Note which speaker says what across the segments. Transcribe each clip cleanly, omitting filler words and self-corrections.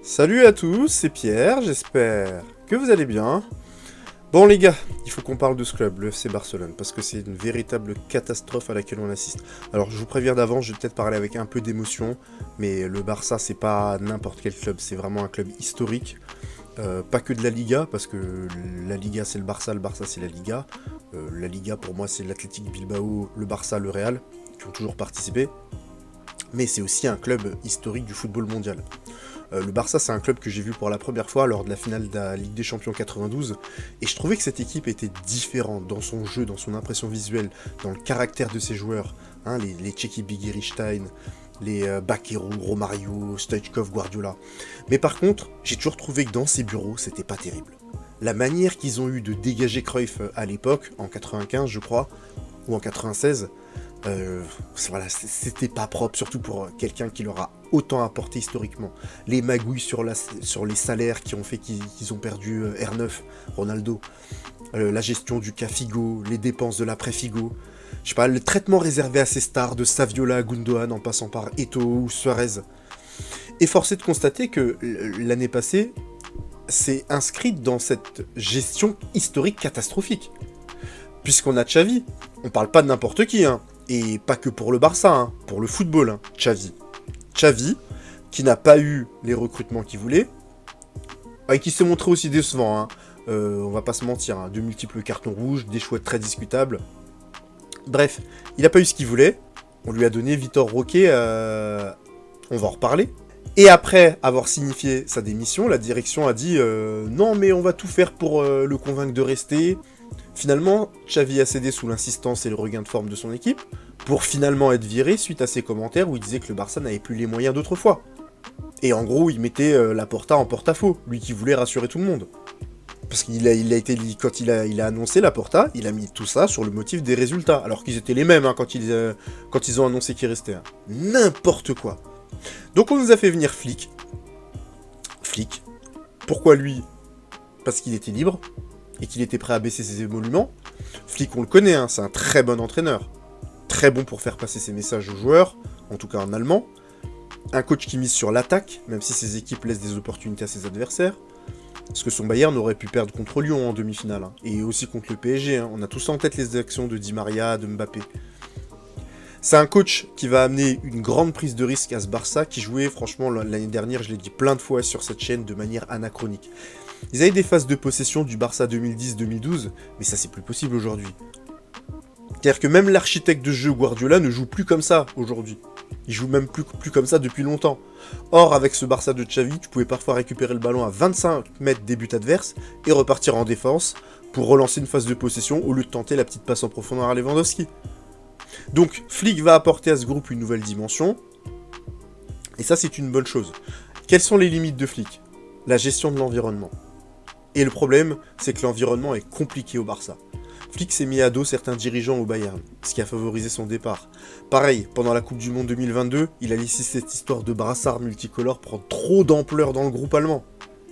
Speaker 1: Salut à tous, c'est Pierre, j'espère que vous allez bien. Bon les gars, il faut qu'on parle de ce club, le FC Barcelone, parce que c'est une véritable catastrophe à laquelle on assiste. Alors je vous préviens d'avance, je vais peut-être parler avec un peu d'émotion, mais le Barça c'est pas n'importe quel club, c'est vraiment un club historique. Pas que de la Liga, parce que la Liga c'est le Barça c'est la Liga. La Liga pour moi c'est l'Athletic Bilbao, le Barça, le Real, qui ont toujours participé. Mais c'est aussi un club historique du football mondial. Le Barça, c'est un club que j'ai vu pour la première fois lors de la finale de la Ligue des Champions 92, et je trouvais que cette équipe était différente dans son jeu, dans son impression visuelle, dans le caractère de ses joueurs, hein, les Tchéki Bigiristein, les Baquero, Romario, Stoichkov, Guardiola. Mais par contre, j'ai toujours trouvé que dans ces bureaux, c'était pas terrible. La manière qu'ils ont eu de dégager Cruyff à l'époque, en 95 je crois, ou en 96, voilà, c'était pas propre, surtout pour quelqu'un qui leur a autant apporté historiquement. Les magouilles sur les salaires qui ont fait qu'ils ont perdu R9, Ronaldo, la gestion du cas Figo, les dépenses de l'après-Figo, je sais pas, le traitement réservé à ces stars de Saviola à Gundogan en passant par Eto'o ou Suarez. Et force est de constater que l'année passée, c'est inscrit dans cette gestion historique catastrophique. Puisqu'on a Xavi, on parle pas de n'importe qui, hein. Et pas que pour le Barça, hein, pour le football, hein, Xavi. Xavi, qui n'a pas eu les recrutements qu'il voulait, et qui s'est montré aussi décevant, hein. On va pas se mentir, hein, de multiples cartons rouges, des choix très discutables. Bref, il n'a pas eu ce qu'il voulait, on lui a donné Vitor Roque, on va en reparler. Et après avoir signifié sa démission, la direction a dit non mais on va tout faire pour le convaincre de rester. Finalement, Xavi a cédé sous l'insistance et le regain de forme de son équipe, pour finalement être viré suite à ses commentaires où il disait que le Barça n'avait plus les moyens d'autrefois. Et en gros, il mettait Laporta en porte-à-faux, lui qui voulait rassurer tout le monde. Parce qu'il a été, quand il a annoncé Laporta, il a mis tout ça sur le motif des résultats, alors qu'ils étaient les mêmes hein, quand ils ont annoncé qu'il restait. Hein. N'importe quoi. Donc on nous a fait venir Flick. Flick. Pourquoi lui ? Parce qu'il était libre, et qu'il était prêt à baisser ses émoluments. Flick, on le connaît, hein, c'est un très bon entraîneur. Très bon pour faire passer ses messages aux joueurs, en tout cas en allemand. Un coach qui mise sur l'attaque, même si ses équipes laissent des opportunités à ses adversaires. Parce que son Bayern aurait pu perdre contre Lyon en demi-finale, hein, et aussi contre le PSG. Hein. On a tous en tête les actions de Di Maria, de Mbappé. C'est un coach qui va amener une grande prise de risque à ce Barça, qui jouait, franchement, l'année dernière, je l'ai dit plein de fois sur cette chaîne, de manière anachronique. Ils avaient des phases de possession du Barça 2010-2012, mais ça c'est plus possible aujourd'hui. C'est-à-dire que même l'architecte de jeu Guardiola ne joue plus comme ça aujourd'hui. Il joue même plus comme ça depuis longtemps. Or, avec ce Barça de Xavi, tu pouvais parfois récupérer le ballon à 25 mètres des buts adverses et repartir en défense pour relancer une phase de possession au lieu de tenter la petite passe en profondeur à Lewandowski. Donc, Flick va apporter à ce groupe une nouvelle dimension, et ça c'est une bonne chose. Quelles sont les limites de Flick ? La gestion de l'environnement. Et le problème, c'est que l'environnement est compliqué au Barça. Flick s'est mis à dos certains dirigeants au Bayern, ce qui a favorisé son départ. Pareil, pendant la Coupe du Monde 2022, il a laissé cette histoire de brassard multicolore prendre trop d'ampleur dans le groupe allemand.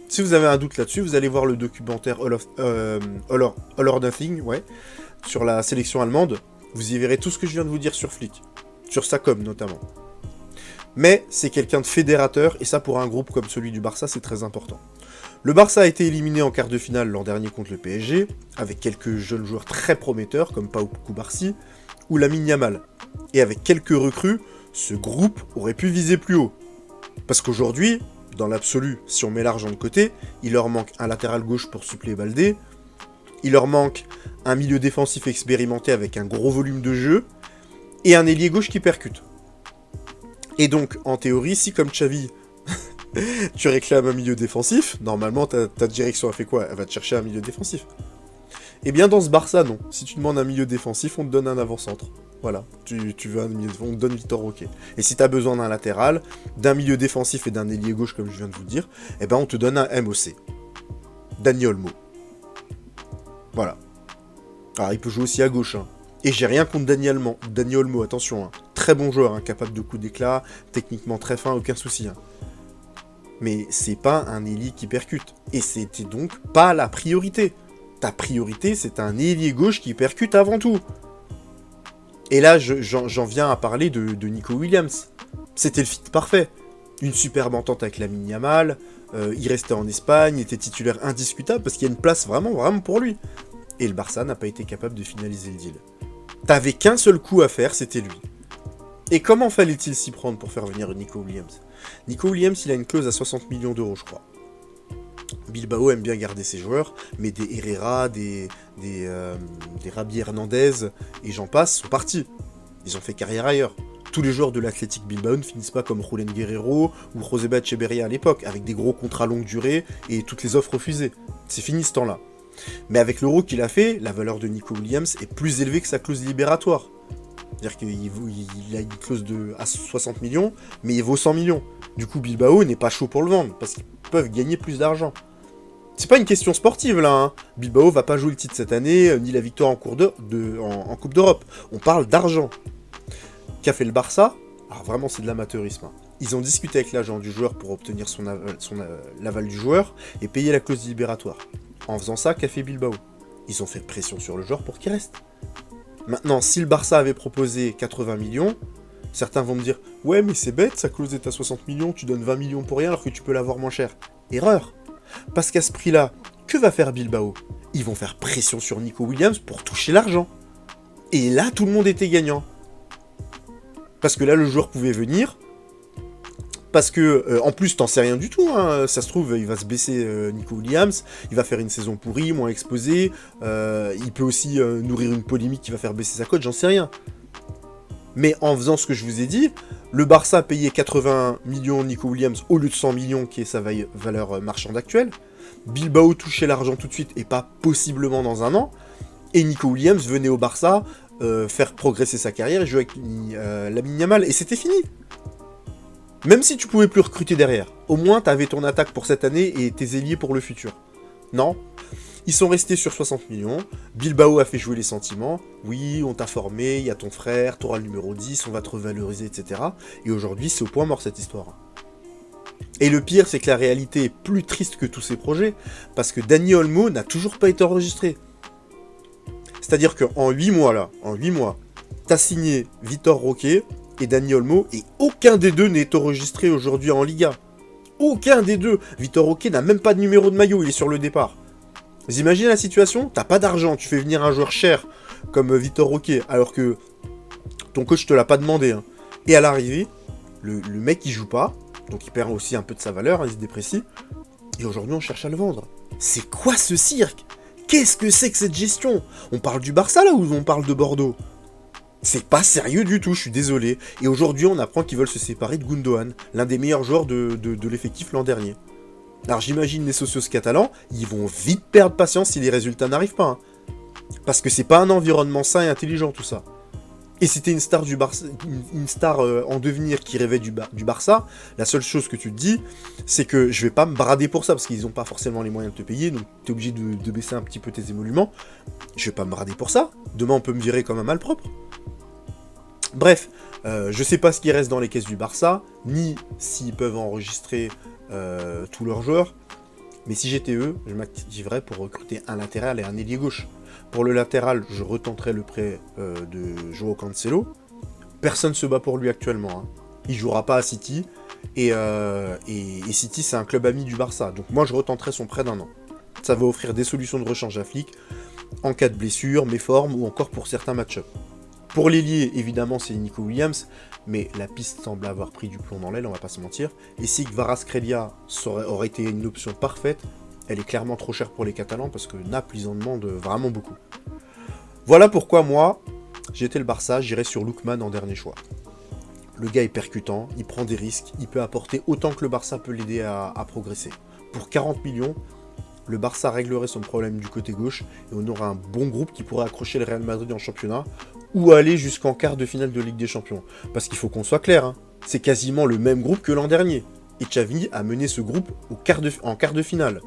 Speaker 1: Si vous avez un doute là-dessus, vous allez voir le documentaire All or Nothing, ouais, sur la sélection allemande. Vous y verrez tout ce que je viens de vous dire sur Flick, sur sa com notamment. Mais c'est quelqu'un de fédérateur, et ça pour un groupe comme celui du Barça, c'est très important. Le Barça a été éliminé en quart de finale l'an dernier contre le PSG, avec quelques jeunes joueurs très prometteurs comme Pau Cubarsí ou Lamine Yamal. Et avec quelques recrues, ce groupe aurait pu viser plus haut. Parce qu'aujourd'hui, dans l'absolu, si on met l'argent de côté, il leur manque un latéral gauche pour suppléer Baldé, il leur manque un milieu défensif expérimenté avec un gros volume de jeu, et un ailier gauche qui percute. Et donc, en théorie, si comme Xavi, tu réclames un milieu défensif, normalement ta direction a fait quoi ? Elle va te chercher un milieu défensif. Et bien dans ce Barça, non. Si tu demandes un milieu défensif, on te donne un avant-centre. Voilà, tu veux un milieu défensif, on te donne Vitor Roque. Et si tu as besoin d'un latéral, d'un milieu défensif et d'un ailier gauche, comme je viens de vous dire, eh ben on te donne un MOC. Dani Olmo. Voilà. Alors il peut jouer aussi à gauche, hein. Et j'ai rien contre Dani Olmo, attention, hein. Très bon joueur, hein, capable de coups d'éclat, techniquement très fin, aucun souci. Hein. Mais c'est pas un ailier qui percute. Et c'était donc pas la priorité. Ta priorité, c'est un ailier gauche qui percute avant tout. Et là, j'en viens à parler de Nico Williams. C'était le fit parfait. une superbe entente avec Lamine Yamal, il restait en Espagne, il était titulaire indiscutable parce qu'il y a une place vraiment pour lui. Et le Barça n'a pas été capable de finaliser le deal. T'avais qu'un seul coup à faire, c'était lui. Et comment fallait-il s'y prendre pour faire venir Nico Williams? Nico Williams, il a une clause à 60 millions d'euros, je crois. Bilbao aime bien garder ses joueurs, mais des Herrera, des Rabi Hernandez et j'en passe sont partis. Ils ont fait carrière ailleurs. Tous les joueurs de l'Athletic Bilbao ne finissent pas comme Julen Guerrero ou Joseba Echeverria à l'époque, avec des gros contrats longue durée et toutes les offres refusées. C'est fini ce temps-là. Mais avec l'euro qu'il a fait, la valeur de Nico Williams est plus élevée que sa clause libératoire. C'est-à-dire qu'il a une clause à 60 millions, mais il vaut 100 millions. Du coup, Bilbao n'est pas chaud pour le vendre, parce qu'ils peuvent gagner plus d'argent. C'est pas une question sportive, là. Hein. Bilbao va pas jouer le titre cette année, ni la victoire en Coupe d'Europe. On parle d'argent. Qu'a fait le Barça? Alors vraiment, c'est de l'amateurisme. Hein. Ils ont discuté avec l'agent du joueur pour obtenir l'aval du joueur et payer la clause libératoire. En faisant ça, qu'a fait Bilbao? Ils ont fait pression sur le joueur pour qu'il reste. Maintenant, si le Barça avait proposé 80 millions, certains vont me dire « Ouais, mais c'est bête, sa clause est à 60 millions, tu donnes 20 millions pour rien alors que tu peux l'avoir moins cher. » Erreur. Parce qu'à ce prix-là, que va faire Bilbao? Ils vont faire pression sur Nico Williams pour toucher l'argent. Et là, tout le monde était gagnant. Parce que là, le joueur pouvait venir. Parce que, en plus, t'en sais rien du tout. Hein. Ça se trouve, il va se baisser Nico Williams. Il va faire une saison pourrie, moins exposée. Il peut aussi nourrir une polémique qui va faire baisser sa cote, j'en sais rien. Mais en faisant ce que je vous ai dit, le Barça payait 80 millions Nico Williams au lieu de 100 millions qui est sa valeur marchande actuelle. Bilbao touchait l'argent tout de suite et pas possiblement dans un an. Et Nico Williams venait au Barça faire progresser sa carrière et jouer avec Lamine Yamal. Et c'était fini. Même si tu pouvais plus recruter derrière, au moins t'avais ton attaque pour cette année et tes ailiers pour le futur. Non, ils sont restés sur 60 millions, Bilbao a fait jouer les sentiments, oui, on t'a formé, il y a ton frère, t'auras le numéro 10, on va te revaloriser, etc. Et aujourd'hui, c'est au point mort cette histoire. Et le pire, c'est que la réalité est plus triste que tous ces projets, parce que Dani Olmo n'a toujours pas été enregistré. C'est-à-dire qu'en 8 mois, t'as signé Vitor Roque et Dani Olmo, et aucun des deux n'est enregistré aujourd'hui en Liga. Aucun des deux. Vitor Roque n'a même pas de numéro de maillot, il est sur le départ. Vous imaginez la situation? T'as pas d'argent, tu fais venir un joueur cher comme Vitor Roque, alors que ton coach te l'a pas demandé. Hein. Et à l'arrivée, le mec il joue pas, donc il perd aussi un peu de sa valeur, hein, il se déprécie, et aujourd'hui on cherche à le vendre. C'est quoi ce cirque? Qu'est-ce que c'est que cette gestion? On parle du Barça là ou on parle de Bordeaux? C'est pas sérieux du tout, je suis désolé. Et aujourd'hui, on apprend qu'ils veulent se séparer de Gundogan, l'un des meilleurs joueurs de l'effectif l'an dernier. Alors j'imagine les socios catalans, ils vont vite perdre patience si les résultats n'arrivent pas. Hein. Parce que c'est pas un environnement sain et intelligent tout ça. Et si t'es une star du Barça, une star en devenir qui rêvait du Barça, la seule chose que tu te dis, c'est que je vais pas me brader pour ça, parce qu'ils ont pas forcément les moyens de te payer, donc t'es obligé de baisser un petit peu tes émoluments. Je vais pas me brader pour ça. Demain on peut me virer comme un malpropre. Bref, je sais pas ce qui reste dans les caisses du Barça, ni s'ils peuvent enregistrer tous leurs joueurs, mais si j'étais eux, je m'activerais pour recruter un latéral et un ailier gauche. Pour le latéral, je retenterais le prêt de Joao Cancelo. Personne se bat pour lui actuellement. Hein. Il jouera pas à City, et City c'est un club ami du Barça, donc moi je retenterais son prêt d'1 an. Ça va offrir des solutions de rechange à flic, en cas de blessure, méforme, ou encore pour certains match-ups. Pour l'ailier, évidemment, c'est Nico Williams, mais la piste semble avoir pris du plomb dans l'aile, on va pas se mentir. Et si Kvaratskhelia aurait été une option parfaite, elle est clairement trop chère pour les Catalans, parce que Naples, ils en demandent vraiment beaucoup. Voilà pourquoi moi, j'étais le Barça, j'irais sur Lookman en dernier choix. Le gars est percutant, il prend des risques, il peut apporter autant que le Barça peut l'aider à progresser. Pour 40 millions, le Barça réglerait son problème du côté gauche, et on aurait un bon groupe qui pourrait accrocher le Real Madrid en championnat, ou aller jusqu'en quart de finale de Ligue des Champions. Parce qu'il faut qu'on soit clair, hein, c'est quasiment le même groupe que l'an dernier. Et Xavi a mené ce groupe en quart de finale,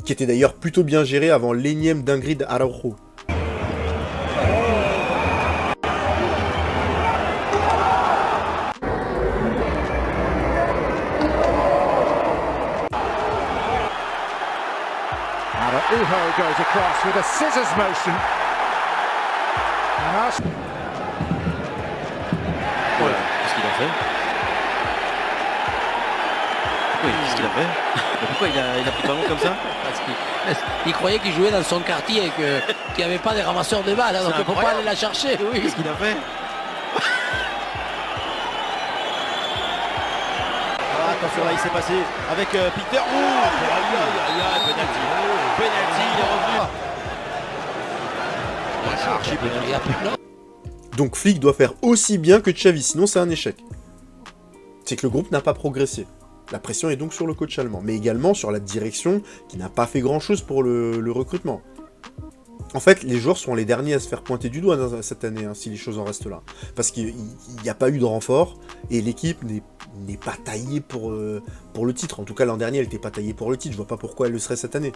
Speaker 1: qui était d'ailleurs plutôt bien géré avant l'énième dinguerie d'Araujo.
Speaker 2: Araujo goes across with a scissors motion.
Speaker 3: Voilà, qu'est-ce qu'il a fait? qu'il a fait? Pourquoi il a pris le ballon comme ça?
Speaker 4: Parce qu'il croyait qu'il jouait dans son quartier et qu'il n'y avait pas des ramasseurs de balles, hein, donc il ne faut pas aller la chercher. Oui.
Speaker 3: Qu'est-ce qu'il a fait? Attention, là il s'est passé avec Peter. Penalty. Penalty, il est revenu.
Speaker 1: Donc Flick doit faire aussi bien que Xavi, sinon c'est un échec. C'est que le groupe n'a pas progressé. La pression est donc sur le coach allemand, mais également sur la direction qui n'a pas fait grand-chose pour le recrutement. En fait, les joueurs sont les derniers à se faire pointer du doigt cette année, hein, si les choses en restent là. Parce qu'il n'y a pas eu de renfort, et l'équipe n'est pas taillée pour le titre. En tout cas, l'an dernier, elle n'était pas taillée pour le titre. Je vois pas pourquoi elle le serait cette année.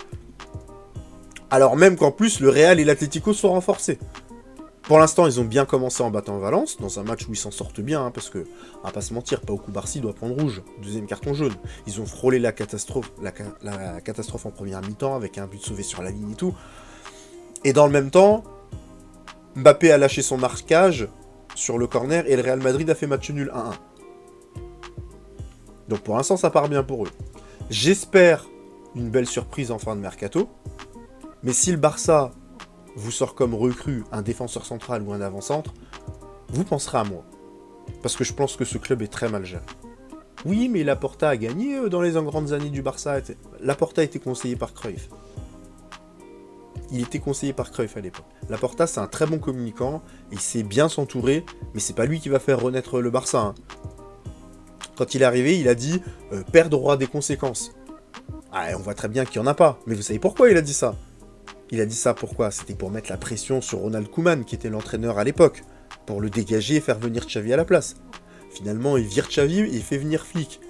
Speaker 1: Alors même qu'en plus, le Real et l'Atlético sont renforcés. Pour l'instant, ils ont bien commencé en battant Valence, dans un match où ils s'en sortent bien, hein, parce que, on va pas se mentir, Pau Barcy doit prendre rouge, deuxième carton jaune. Ils ont frôlé la catastrophe en première mi-temps, avec un but sauvé sur la ligne et tout. Et dans le même temps, Mbappé a lâché son marquage sur le corner, et le Real Madrid a fait match nul 1-1. Donc pour l'instant, ça part bien pour eux. J'espère une belle surprise en fin de mercato, mais si le Barça vous sort comme recrue un défenseur central ou un avant-centre, vous penserez à moi. Parce que je pense que ce club est très mal géré. Oui, mais Laporta a gagné dans les grandes années du Barça. Laporta a été conseillé par Cruyff. Il était conseillé par Cruyff à l'époque. Laporta, c'est un très bon communicant, il sait bien s'entourer, mais c'est pas lui qui va faire renaître le Barça. Hein. Quand il est arrivé, il a dit « perdre aura des conséquences ». Ah, on voit très bien qu'il n'y en a pas, mais vous savez pourquoi il a dit ça? Il a dit ça pourquoi? C'était pour mettre la pression sur Ronald Koeman, qui était l'entraîneur à l'époque, pour le dégager et faire venir Xavi à la place. Finalement, il vire Xavi et il fait venir Flick.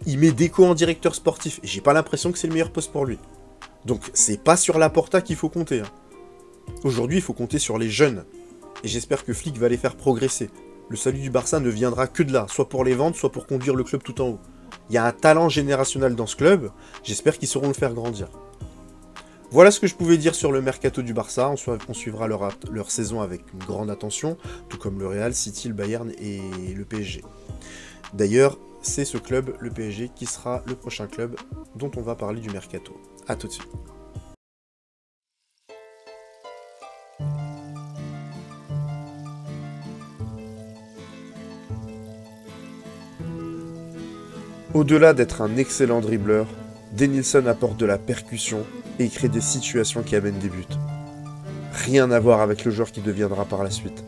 Speaker 1: Il met Deco en directeur sportif, et j'ai pas l'impression que c'est le meilleur poste pour lui. Donc c'est pas sur Laporta qu'il faut compter. Hein. Aujourd'hui, il faut compter sur les jeunes. Et j'espère que Flick va les faire progresser. Le salut du Barça ne viendra que de là, soit pour les vendre, soit pour conduire le club tout en haut. Il y a un talent générationnel dans ce club, j'espère qu'ils sauront le faire grandir. Voilà ce que je pouvais dire sur le mercato du Barça. On suivra leur saison avec une grande attention, tout comme le Real, City, le Bayern et le PSG. D'ailleurs, c'est ce club, le PSG, qui sera le prochain club dont on va parler du mercato. A tout de suite. Au-delà d'être un excellent dribbleur, Denilson apporte de la percussion et crée des situations qui amènent des buts. Rien à voir avec le joueur qui deviendra par la suite.